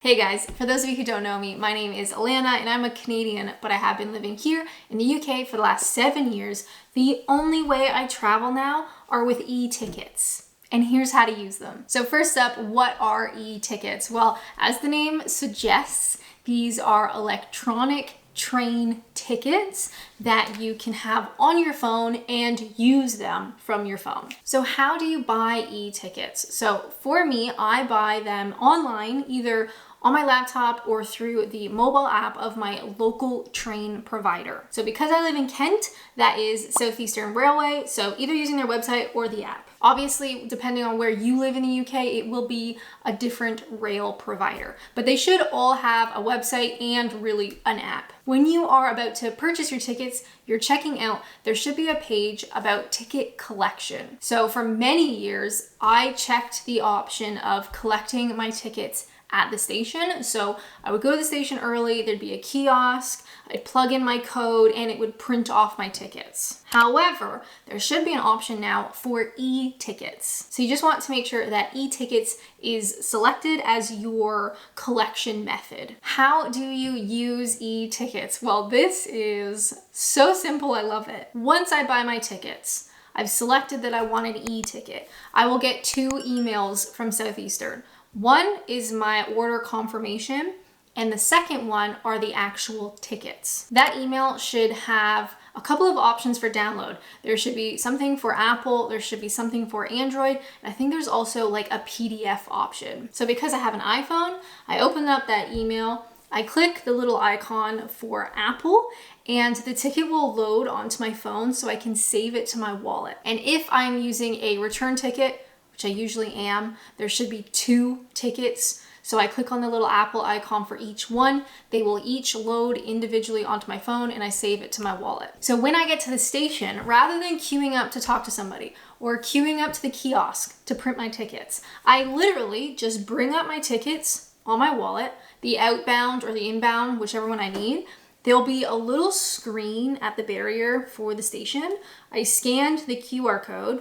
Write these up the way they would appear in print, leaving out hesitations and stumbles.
Hey guys, for those of you who don't know me, my name is Alana and I'm a Canadian, but I have been living here in the UK for the last 7 years. The only way I travel now are with e-tickets. And here's how to use them. So first up, what are e-tickets? Well, as the name suggests, these are electronic train tickets that you can have on your phone and use them from your phone. So how do you buy e-tickets? So for me, I buy them online, either on my laptop or through the mobile app of my local train provider. So because I live in Kent, that is Southeastern Railway, so either using their website or the app. Obviously, depending on where you live in the UK, it will be a different rail provider, but they should all have a website and really an app. When you are about to purchase your tickets, you're checking out, there should be a page about ticket collection. So for many years, I checked the option of collecting my tickets at the station. So I would go to the station early, there'd be a kiosk, I'd plug in my code and it would print off my tickets. However, there should be an option now for e-tickets. So you just want to make sure that e-tickets is selected as your collection method. How do you use e-tickets? Well, this is so simple, I love it. Once I buy my tickets, I've selected that I want an e-ticket. I will get 2 emails from Southeastern. One is my order confirmation, and the second one are the actual tickets. That email should have a couple of options for download. There should be something for Apple, there should be something for Android, and I think there's also like a PDF option. So because I have an iPhone, I open up that email, I click the little icon for Apple, and the ticket will load onto my phone so I can save it to my wallet. And if I'm using a return ticket, which I usually am, there should be 2 tickets. So I click on the little Apple icon for each one. They will each load individually onto my phone and I save it to my wallet. So when I get to the station, rather than queuing up to talk to somebody or queuing up to the kiosk to print my tickets, I literally just bring up my tickets on my wallet, the outbound or the inbound, whichever one I need. There'll be a little screen at the barrier for the station. I scanned the QR code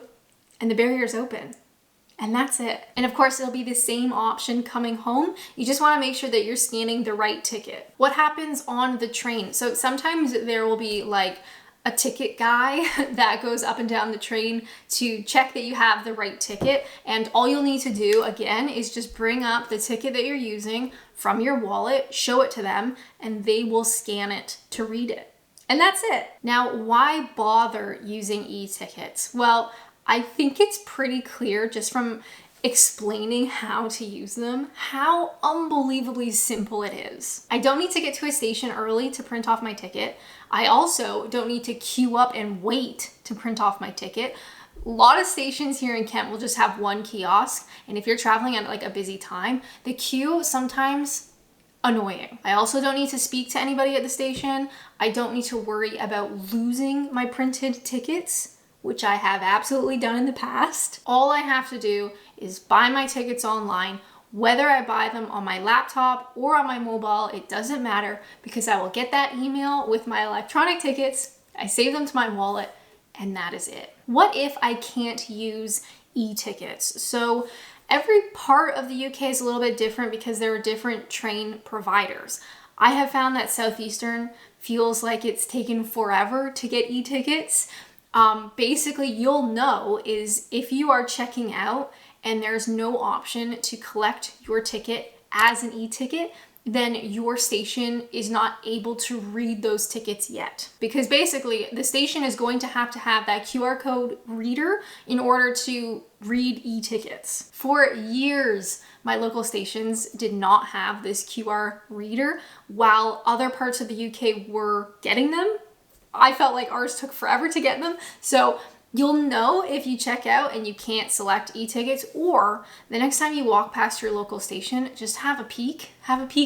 and the barrier's open. And that's it. And of course, it'll be the same option coming home. You just want to make sure that you're scanning the right ticket. What happens on the train? So sometimes there will be like a ticket guy that goes up and down the train to check that you have the right ticket. And all you'll need to do, again, is just bring up the ticket that you're using from your wallet, show it to them, and they will scan it to read it. And that's it. Now, why bother using e-tickets? Well, I think it's pretty clear just from explaining how to use them, how unbelievably simple it is. I don't need to get to a station early to print off my ticket. I also don't need to queue up and wait to print off my ticket. A lot of stations here in Kent will just have 1 kiosk, and if you're traveling at like a busy time, the queue sometimes annoying. I also don't need to speak to anybody at the station. I don't need to worry about losing my printed tickets, which I have absolutely done in the past. All I have to do is buy my tickets online, whether I buy them on my laptop or on my mobile, it doesn't matter, because I will get that email with my electronic tickets, I save them to my wallet, and that is it. What if I can't use e-tickets? So every part of the UK is a little bit different because there are different train providers. I have found that Southeastern feels like it's taken forever to get e-tickets. Basically, you'll know is if you are checking out and there's no option to collect your ticket as an e-ticket, then your station is not able to read those tickets yet. Because basically, the station is going to have that QR code reader in order to read e-tickets. For years, my local stations did not have this QR reader, while other parts of the UK were getting them. I felt like ours took forever to get them. So you'll know if you check out and you can't select e-tickets, or the next time you walk past your local station, just have a peek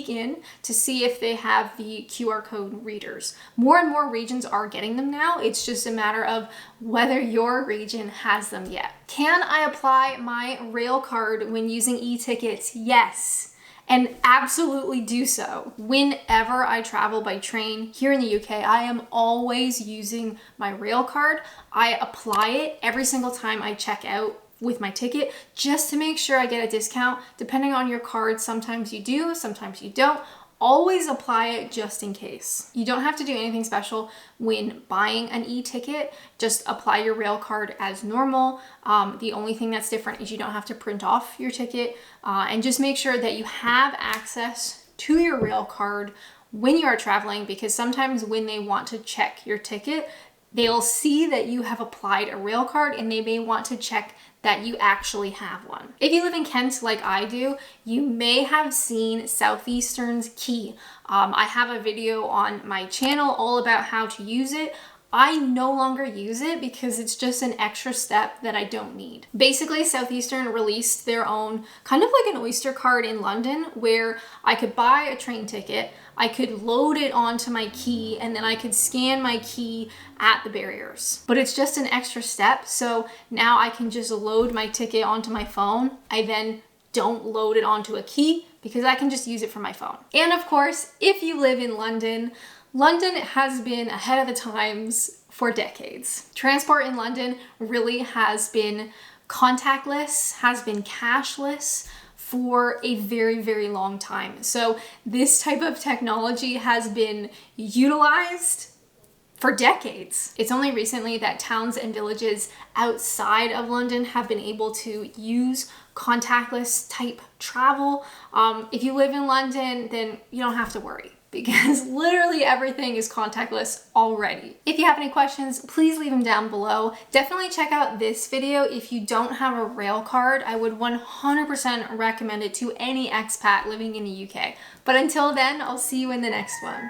in to see if they have the QR code readers. More and more regions are getting them now. It's just a matter of whether your region has them yet. Can I apply my Railcard when using e-tickets? Yes. And absolutely do so. Whenever I travel by train here in the UK, I am always using my Railcard. I apply it every single time I check out with my ticket just to make sure I get a discount. Depending on your card, sometimes you do, sometimes you don't. Always apply it just in case. You don't have to do anything special when buying an e-ticket. Just apply your Railcard as normal. The only thing that's different is you don't have to print off your ticket, and just make sure that you have access to your Railcard when you are traveling, because sometimes when they want to check your ticket, they'll see that you have applied a Railcard and they may want to check that you actually have one. If you live in Kent like I do, you may have seen Southeastern's key. I have a video on my channel all about how to use it. I no longer use it because it's just an extra step that I don't need. Basically, Southeastern released their own kind of like an Oyster card in London where I could buy a train ticket, I could load it onto my key, and then I could scan my key at the barriers. But it's just an extra step, so now I can just load my ticket onto my phone. I then don't load it onto a key because I can just use it from my phone. And of course, if you live in London, London has been ahead of the times for decades. Transport in London really has been contactless, has been cashless for a very, very long time. So this type of technology has been utilized for decades. It's only recently that towns and villages outside of London have been able to use contactless type travel. If you live in London, then you don't have to worry, because literally everything is contactless already. If you have any questions, please leave them down below. Definitely check out this video if you don't have a Railcard. I would 100% recommend it to any expat living in the UK. But until then, I'll see you in the next one.